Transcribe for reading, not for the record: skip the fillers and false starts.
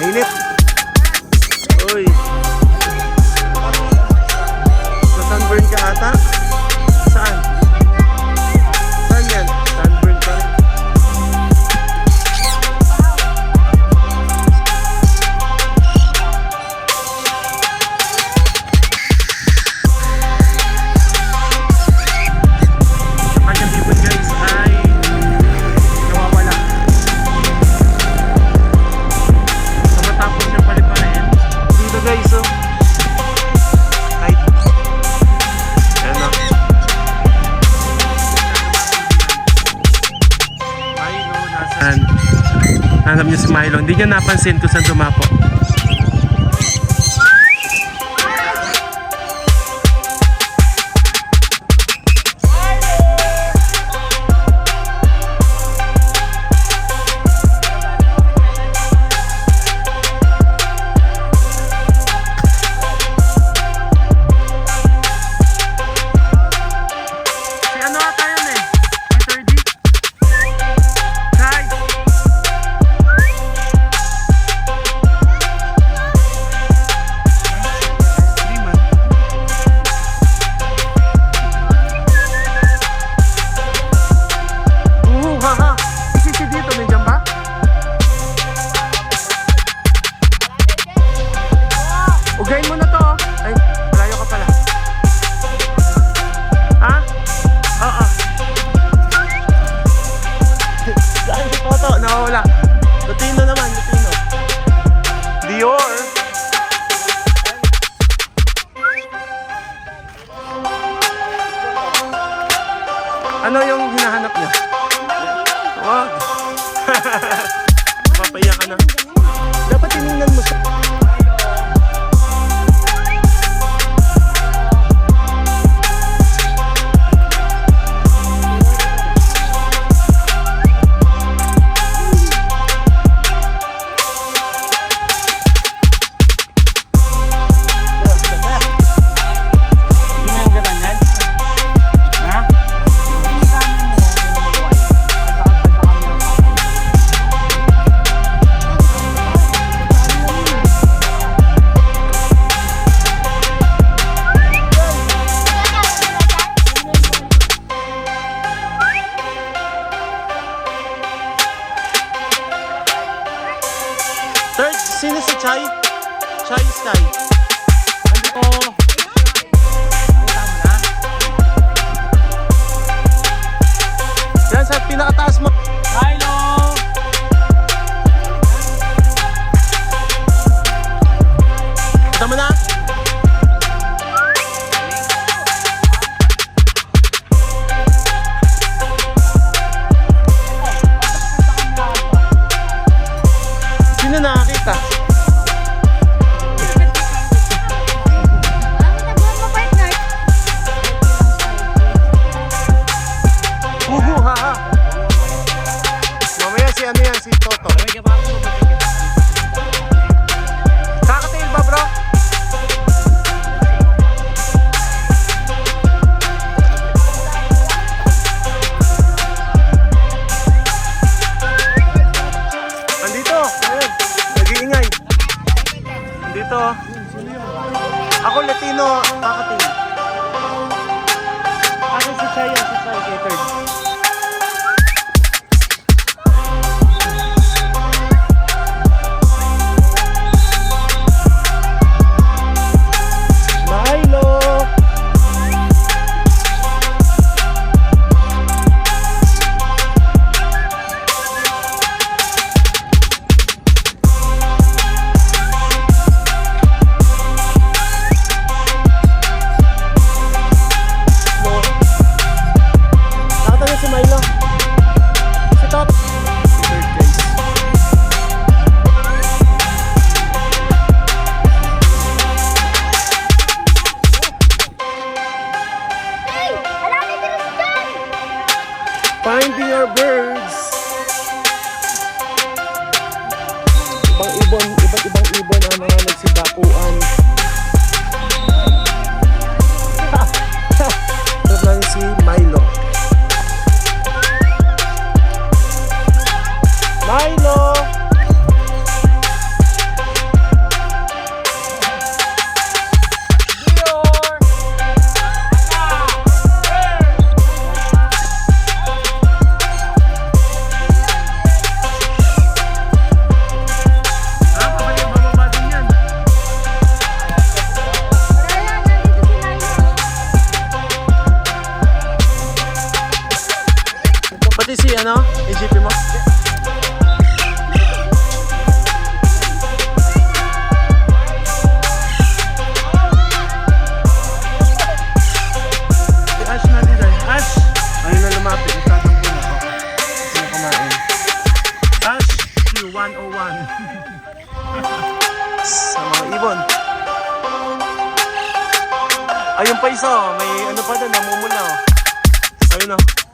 Init. Uy. Sunburn ka ata? Saan? Saan yan? Sunburn pa rin. Sa kanyang ibon guys ay nawawala. So matapos niyang paliparin. Dito guys oh. Hanap niyo si Milo. Hindi niya napansin kung saan tumapo. Ugayin mo na to. Ay, malayo ka pala. Ha? Oo. Saan si Toto? Nawawala. Lutino naman, Lutino. Dior. Ano yung hinahanap niya? Wag. Papaya ka na. Dapat tinignan mo siya. Third, sino si Chai? Chai Sky. Andito. Yan sa pinakataas mo. Milo! Kita mo na? Sino nakakita? Ha. Mamaya si ano yan, si Toto. Kakatail ba bro? Andito, ayun, nag-iingay. Andito. Ako Latino, kakatail. Ako si Chaya, si Chaya, catered. Finding our birds. Iba't ibang ibon ang mga nagsidapuan. Ito lang si Milo. Milo! Pati si ano, AGP mo? Si Ash na din ay. Ash! Ayun na lumapit. Itatampo na ako. Gusto na kumain. Ash Q101. Sa mga ibon. Ayun pa isa, may ano pa doon, namumula. Ayun na.